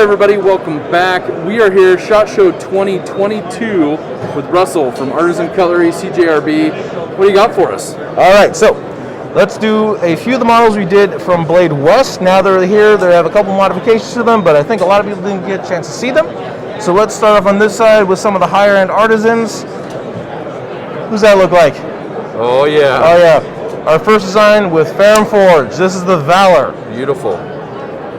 everybody, welcome back. We are here, SHOT Show 2022 with Russell from Artisan Cutlery CJRB. What do you got for us? All right, so let's do a few of the models we did from Blade West. Now they're here, they have a couple modifications to them, but I think a lot of people didn't get a chance to see them. So let's start off on this side with some of the higher end artisans. Who's that look like? Oh yeah. Oh yeah. Our first design with Ferrum Forge. This is the Valor. Beautiful.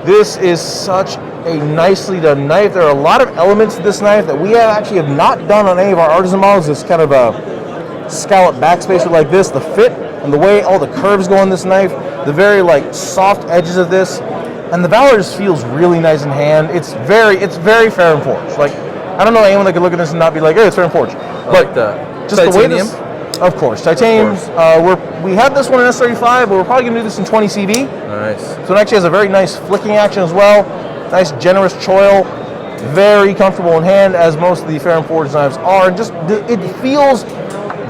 This is such a nicely done knife. There are a lot of elements to this knife that we actually have not done on any of our artisan models. It's kind of a scallop backspacer like this. The fit and the way all the curves go on this knife, the very like soft edges of this, and the Valor just feels really nice in hand. It's very Ferrum Forge. Like, I don't know anyone that could look at this and not be like, hey, it's Ferrum Forge. I like that. Just titanium? The way this. Of course, titanium. We have this one in S35, but we're probably going to do this in 20 CV. Nice. So it actually has a very nice flicking action as well. Nice, generous choil. Very comfortable in hand, as most of the Ferrum Forge knives are. And just it feels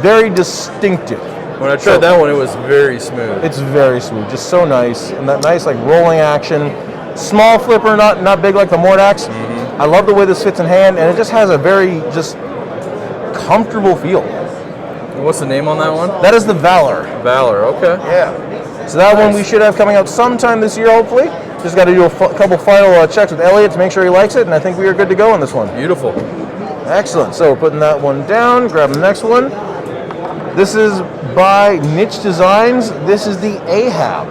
very distinctive. When I tried that one, it was very smooth. It's very smooth, just so nice, and that nice like rolling action. Small flipper, not big like the Mordax. I love the way this fits in hand, and it just has a very just comfortable feel. What's the name on that one? That is the Valor. Valor, okay. Yeah. So that one we should have coming out sometime this year, hopefully. Just got to do a couple final checks with Elliot to make sure he likes it, and I think we are good to go on this one. Beautiful. Excellent. So we're putting that one down. Grab the next one. This is by Niche Designs. This is the Ahab.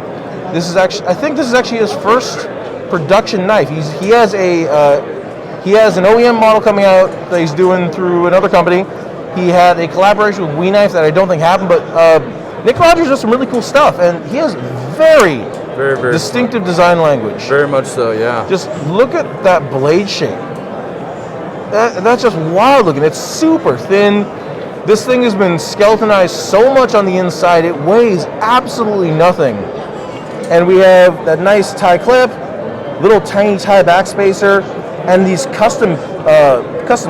This is actually, I think this is actually his first production knife. He has an OEM model coming out that he's doing through another company. He had a collaboration with We Knife that I don't think happened, but Nick Rogers does some really cool stuff, and he has very distinctive design language. Very much so, yeah. Just look at that blade shape. That's just wild looking. It's super thin. This thing has been skeletonized so much on the inside, it weighs absolutely nothing. And we have that nice tie clip, little tiny tie backspacer, and these custom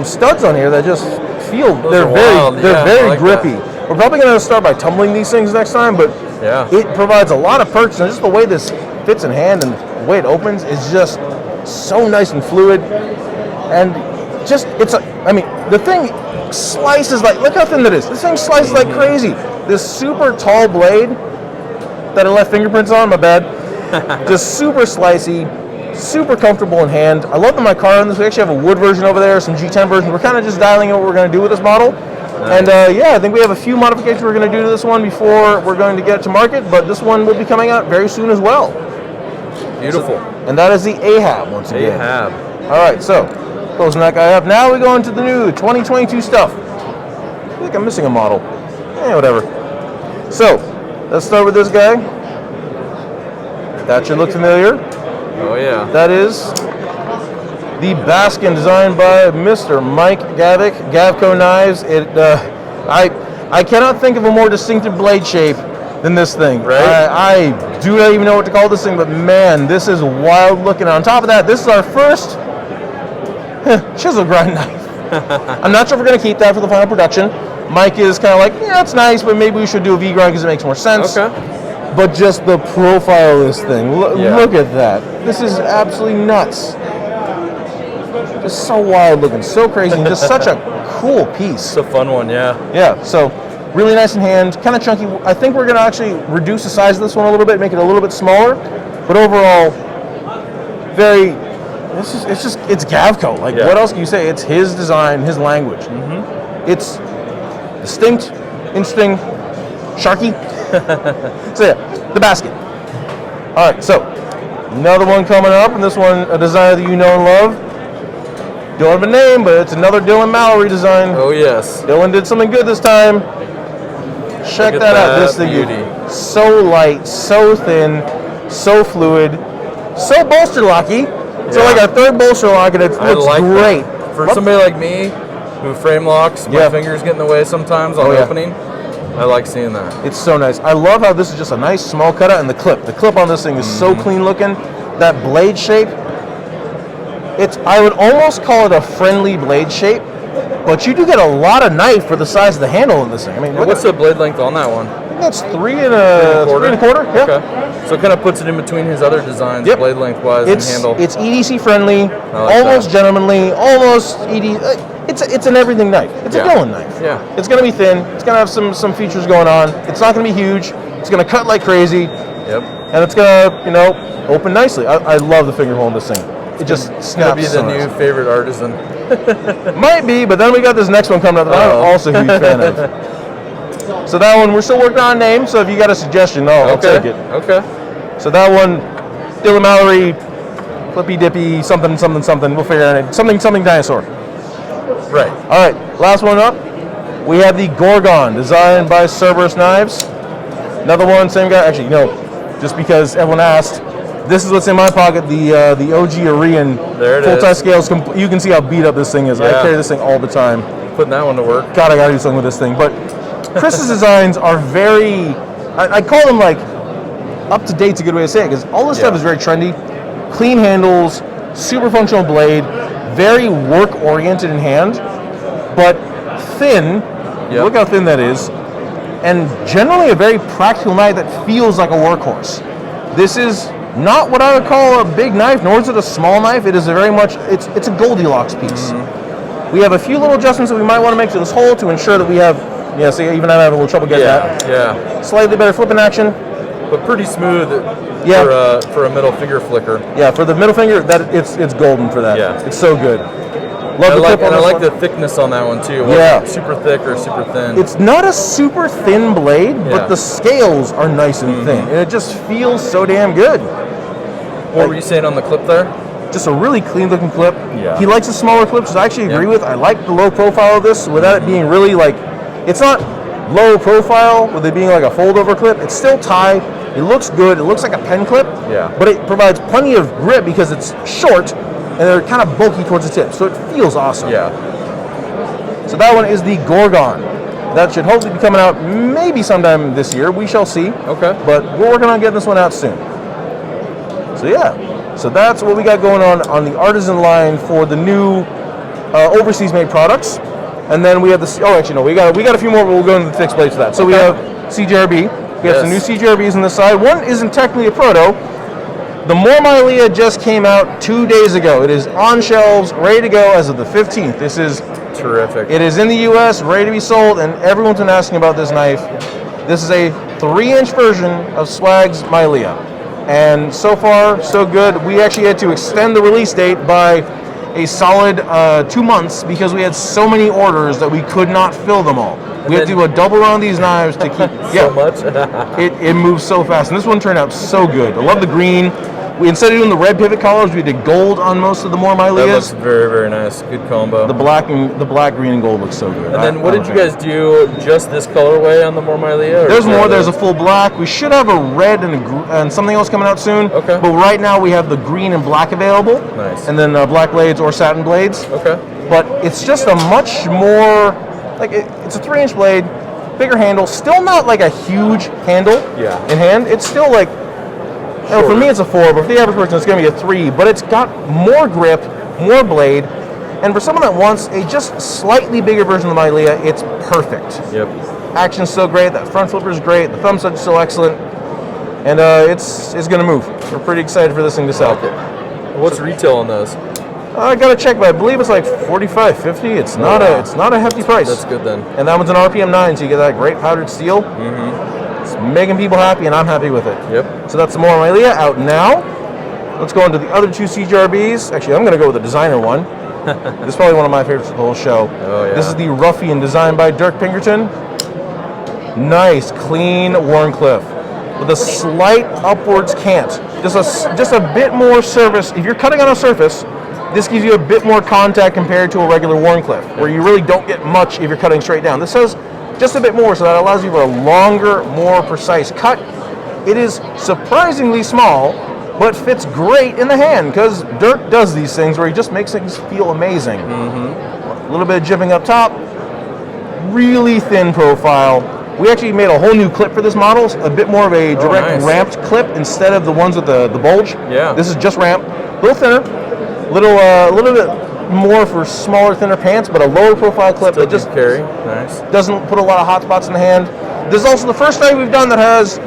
studs on here that just feel they're very like grippy. That. We're probably going to start by tumbling these things next time, but yeah, it provides a lot of perks, and just the way this fits in hand and the way it opens is just so nice and fluid. And just the thing slices like, look how thin that is. This thing slices like crazy. This super tall blade that I left fingerprints on, my bad. Just super slicey, super comfortable in hand. I love the micarta on this. We actually have a wood version over there, some G10 versions. We're kind of just dialing in what we're going to do with this model. Nice. And yeah, I think we have a few modifications we're going to do to this one before we're going to get it to market, but this one will be coming out very soon as well. Beautiful. And that is the Ahab once again. Ahab. All right, so closing that guy up. Now we go into the new 2022 stuff. I think I'm missing a model. Whatever. So let's start with this guy. That should look familiar. Oh yeah. That is the Baskin, designed by Mr. Mike Gavick, Gavco Knives. I cannot think of a more distinctive blade shape than this thing. Right. I do not even know what to call this thing, but man, this is wild looking. On top of that, this is our first chisel grind knife. I'm not sure if we're going to keep that for the final production. Mike is kind of like, yeah, it's nice, but maybe we should do a V-grind because it makes more sense. Okay. But just the profile of this thing, look at that. This is absolutely nuts. Just so wild looking, so crazy, and just such a cool piece. It's a fun one, yeah. Yeah, so really nice in hand, kind of chunky. I think we're going to actually reduce the size of this one a little bit, make it a little bit smaller. But overall, it's Gavco. Like, what else can you say? It's his design, his language. It's distinct, interesting, sharky. So yeah, the Basket. All right, so another one coming up, and this one a designer that you know and love. Don't have a name, but it's another Dylan Mallory design. Oh yes. Dylan did something good this time. Check that out. This thing is so light, so thin, so fluid, so bolster locky. So like our third bolster lock, and it looks great. That. For somebody like me who frame locks, my fingers get in the way sometimes on opening. I like seeing that. It's so nice. I love how this is just a nice small cutout, and the clip on this thing is so clean looking. That blade shape, I would almost call it a friendly blade shape, but you do get a lot of knife for the size of the handle in this thing. I mean, what's the blade length on that one? that's 3.25. Yeah. Okay. So it kind of puts it in between his other designs, Yep. blade length-wise and handle. It's EDC friendly, like almost that. gentlemanly, almost it's an everything knife. It's a going knife. Yeah. It's going to be thin. It's going to have some features going on. It's not going to be huge. It's going to cut like crazy. Yep. And it's going to, open nicely. I love the finger hole in this thing. It just snaps. Gonna be the new favorite artisan. Might be, but then we got this next one coming up that I'm also a huge fan of. So that one, we're still working on a name, so if you got a suggestion, I'll take it. Okay. So that one, Dylan Mallory, Flippy Dippy, something. We'll figure it out. Something dinosaur. Right. All right, last one up. We have the Gorgon, designed by Cerberus Knives. Another one, same guy. Actually, just because everyone asked, this is what's in my pocket, the OG Arian full-size scales. You can see how beat up this thing is. I carry this thing all the time. Putting that one to work. God, I gotta do something with this thing. But Chris's designs are very, I call them like up to date's a good way to say it, because all this stuff is very trendy. Clean handles, super functional blade, very work oriented in hand, but thin. Yep. Look how thin that is. And generally a very practical knife that feels like a workhorse. This is not what I would call a big knife, nor is it a small knife. It is a very much, it's a Goldilocks piece. Mm-hmm. We have a few little adjustments that we might want to make to this hole to ensure that we have, see, even I'm having a little trouble getting that. Yeah. Slightly better flipping action. But pretty smooth for a middle finger flicker. Yeah, for the middle finger, it's golden for that. Yeah. It's so good. I like the thickness on that one too. Yeah. Super thick or super thin. It's not a super thin blade, but the scales are nice and thin. And it just feels so damn good. What were you saying on the clip there? Just a really clean looking clip. Yeah. He likes the smaller clips, which I actually agree with. I like the low profile of this without it being really like, it's not low profile with it being like a fold over clip. It's still tight. It looks good. It looks like a pen clip. Yeah. But it provides plenty of grip because it's short and they're kind of bulky towards the tip. So it feels awesome. Yeah. So that one is the Gorgon. That should hopefully be coming out maybe sometime this year. We shall see. Okay. But we're working on getting this one out soon. So yeah. So that's what we got going on the Artisan line for the new overseas made products. And then we have this. Oh, actually no, we got a few more. But we'll go into the fixed blades for that. So we have CJRB. We have some new CJRBs on this side. One isn't technically a proto. The Mormilea just came out 2 days ago. It is on shelves, ready to go as of the 15th. This is terrific. It is in the U.S., ready to be sold, and everyone's been asking about this knife. This is a 3-inch version of Swag's Milea. And so far, so good. We actually had to extend the release date by a solid 2 months because we had so many orders that we could not fill them all. We had to do a double run on these knives to keep so much. it moves so fast, and this one turned out so good. I love the green. We instead of doing the red pivot collars, we did gold on most of the more Mileas. That looks very, very nice. Good combo. The black, green, and gold looks so good. And then what did you guys do? Just this colorway on the more Milea? There's more. There's a full black. We should have a red and something else coming out soon. Okay. But right now we have the green and black available. Nice. And then black blades or satin blades. Okay. But it's just a much more it's a 3-inch blade, bigger handle. Still not like a huge handle. Yeah. In hand, it's still like. For me, it's a 4, but for the average person, it's going to be a 3. But it's got more grip, more blade, and for someone that wants a just slightly bigger version of the Milea, it's perfect. Yep. Action's so great. That front flipper is great. The thumb touch is so excellent, and it's going to move. We're pretty excited for this thing to sell. Okay. What's retail on those? I got to check, but I believe it's like $45, $50. It's not a hefty price. That's good then. And that one's an RPM 9, so you get that great powdered steel. It's making people happy, and I'm happy with it. Yep. So that's the more Milea out now. Let's go into the other 2 CJRBs. Actually, I'm going to go with the designer one. This is probably one of my favorites of the whole show. Oh, yeah. This is the Ruffian, designed by Dirk Pinkerton. Nice, clean Wharncliffe with a slight upwards cant. Just a bit more surface. If you're cutting on a surface, this gives you a bit more contact compared to a regular Wharncliffe, where you really don't get much if you're cutting straight down. This has just a bit more, so that allows you for a longer, more precise cut. It is surprisingly small, but fits great in the hand, because Dirk does these things where he just makes things feel amazing. A little bit of jibbing up top, really thin profile. We actually made a whole new clip for this model, a bit more of a direct ramped clip instead of the ones with the bulge. Yeah. This is just ramp, a little thinner, a little bit more for smaller, thinner pants, but a lower profile clip that just carry. Nice. Doesn't put a lot of hot spots in the hand. this is also the first knife we've done that has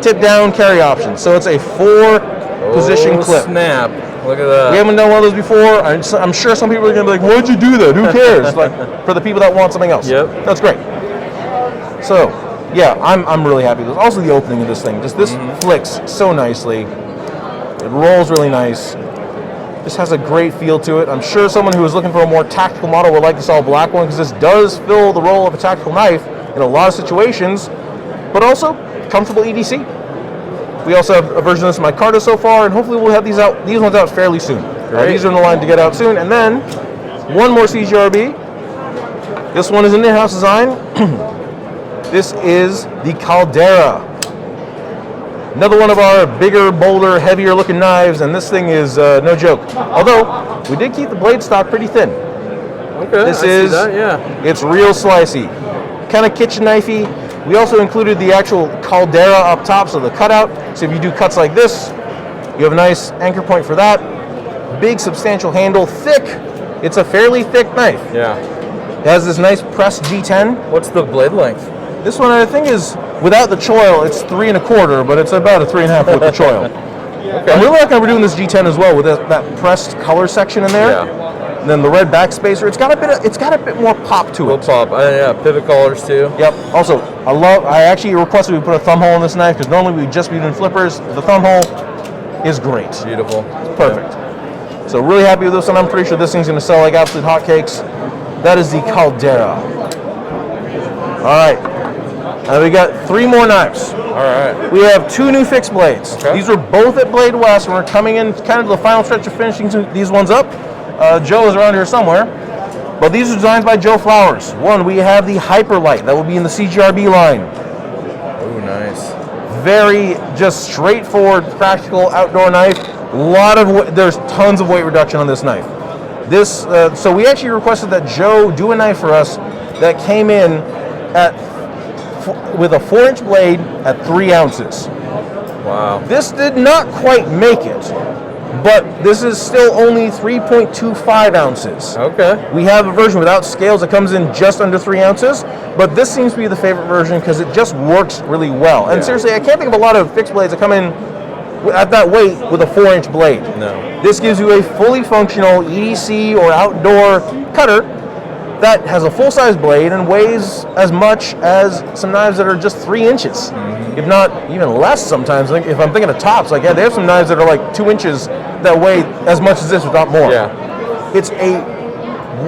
tip down carry option. So it's a 4-position clip. Snap. Look at that. We haven't done one of those before. I'm sure some people are going to be like, why'd you do that? Who cares? Like, for the people that want something else. Yep. That's great. So, yeah, I'm really happy with this. Also, the opening of this thing. Just this flicks so nicely. It rolls really nice. This has a great feel to it. I'm sure someone who is looking for a more tactical model would like this all black one, because this does fill the role of a tactical knife in a lot of situations, but also comfortable EDC. We also have a version of this in my Carta so far, and hopefully we'll have these ones out fairly soon. These are in the line to get out soon. And then one more CJRB. This one is an in-house design. This is the Caldera. Another one of our bigger, bolder, heavier looking knives, and this thing is no joke. Although, we did keep the blade stock pretty thin. Okay, this is, it's real slicey. Kind of kitchen knifey. We also included the actual Caldera up top, so the cutout. So if you do cuts like this, you have a nice anchor point for that. Big, substantial handle, thick. It's a fairly thick knife. Yeah. It has this nice pressed G10. What's the blade length? This one, I think, is, without the choil, it's 3 1/4, but it's about a 3 1/2 with the choil. Okay. I'm really liking we're doing this G10 as well with that pressed color section in there. Yeah. And then the red backspacer. It's got a bit more pop to it. Pop. Yeah, pivot collars too. Yep. Also, I actually requested we put a thumb hole in this knife, because normally we'd just be doing flippers. The thumb hole is great. Beautiful. Perfect. Yeah. So really happy with this one. I'm pretty sure this thing's going to sell like absolute hotcakes. That is the Caldera. All right. Now we got 3 more knives. All right. We have 2 new fixed blades. Okay. These are both at Blade West, and we're coming in kind of the final stretch of finishing these ones up. Joe is around here somewhere. But these are designed by Joe Flowers. One, we have the Hyperlight. That will be in the CJRB line. Oh, nice. Very just straightforward, practical outdoor knife. There's tons of weight reduction on this knife. So we actually requested that Joe do a knife for us that came in with a 4-inch blade at 3 ounces. Wow. This did not quite make it, but this is still only 3.25 ounces. Okay. We have a version without scales that comes in just under 3 ounces, but this seems to be the favorite version because it just works really well. And seriously, I can't think of a lot of fixed blades that come in at that weight with a 4-inch blade. No. This gives you a fully functional EDC or outdoor cutter that has a full-size blade and weighs as much as some knives that are just 3 inches, if not even less sometimes. If I'm thinking of tops, like, yeah, they have some knives that are like 2 inches that weigh as much as this, if not more. Yeah. It's a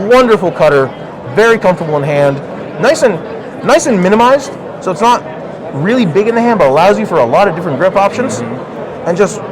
wonderful cutter, very comfortable in hand, nice and minimized, so it's not really big in the hand, but allows you for a lot of different grip options, and just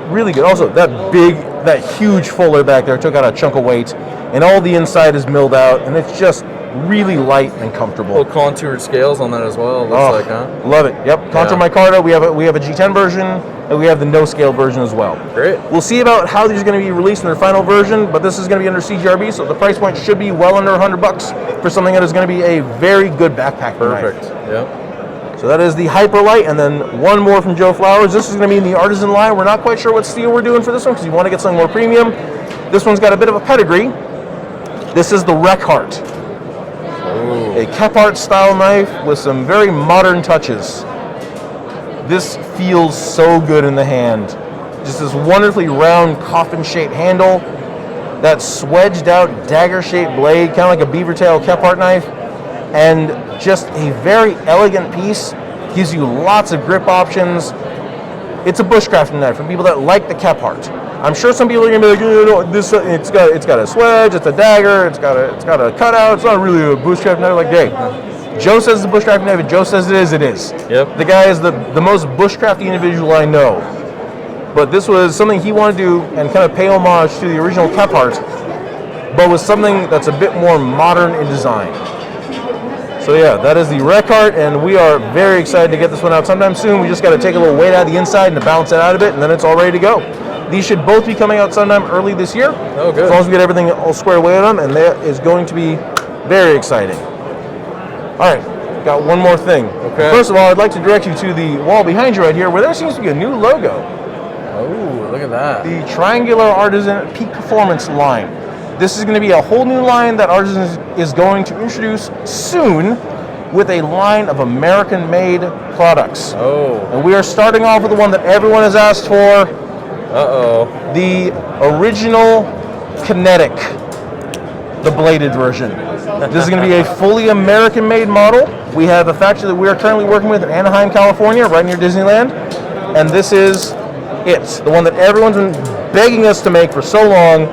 really good. Also, that huge fuller back there took out a chunk of weight, and all the inside is milled out, and it's just really light and comfortable. Little contoured scales on that as well. Looks like, huh? Love it. Yep. Contour micarta. We have a G10 version, and we have the no scale version as well. Great. We'll see about how these are going to be released in their final version, but this is going to be under CJRB, so the price point should be well under $100 for something that is going to be a very good backpack Perfect. knife. Yep. So that is the Hyperlight, and then one more from Joe Flowers. This is going to be in the Artisan line. We're not quite sure what steel we're doing for this one because you want to get something more premium. This one's got a bit of a pedigree. This is the Reckheart. A Kephart style knife with some very modern touches. This feels so good in the hand. Just this wonderfully round coffin-shaped handle, that swedged out dagger-shaped blade, kind of like a beaver tail Kephart knife, and just a very elegant piece. Gives you lots of grip options. It's a bushcrafting knife for people that like the Kephart. I'm sure some people are gonna be like, this it's got a swedge, it's a dagger, it's got a cutout. It's not really a bushcraft knife. Like, hey, Joe says it's a bushcraft knife, and Joe says it is. It is. Yep. The guy is the most bushcrafty individual I know. But this was something he wanted to do and kind of pay homage to the original Kephart, but with something that's a bit more modern in design. So yeah, that is the Reckheart, and we are very excited to get this one out sometime soon. We just got to take a little weight out of the inside and to balance it out a bit, and then it's all ready to go. These should both be coming out sometime early this year. Oh, good. As long as we get everything all squared away on them, and that is going to be very exciting. All right, got one more thing. Okay. First of all, I'd like to direct you to the wall behind you right here, where there seems to be a new logo. Oh, look at that. The Triangular Artisan Peak Performance line. This is going to be a whole new line that Artisan is going to introduce soon, with a line of American-made products. Oh. And we are starting off with the one that everyone has asked for, the original Kinetic, the bladed version. This is going to be a fully American-made model. We have a factory that we are currently working with in Anaheim, California, right near Disneyland. And this is it, the one that everyone's been begging us to make for so long.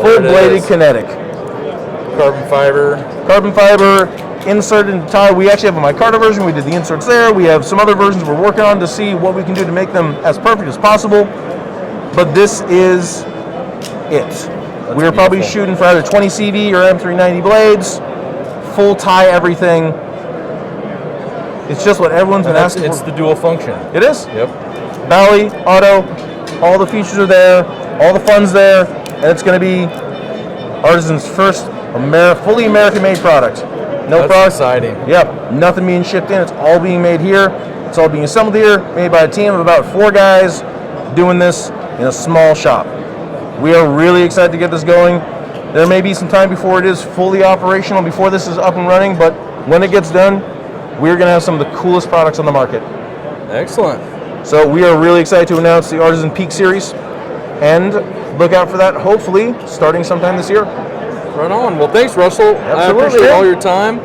Full-bladed Kinetic. Carbon fiber. Carbon fiber, inserted into tie. We actually have a micarta version. We did the inserts there. We have some other versions we're working on to see what we can do to make them as perfect as possible. But this is it. We're probably shooting for either 20 CV or M390 blades, full tie everything. It's just what everyone's been asking for. It's the dual function. It is? Yep. Valley, auto, all the features are there, all the fun's there, and it's going to be Artisan's first fully American-made product. No That's exciting. Yep, nothing being shipped in. It's all being made here. It's all being assembled here, made by a team of about 4 guys doing this in a small shop. We are really excited to get this going. There may be some time before it is fully operational, before this is up and running, but when it gets done, we're going to have some of the coolest products on the market. Excellent. So we are really excited to announce the Artisan Peak Series, and look out for that, hopefully, starting sometime this year. Right on. Well, thanks, Russell. Absolutely. I appreciate all your time,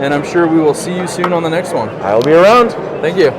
and I'm sure we will see you soon on the next one. I'll be around. Thank you.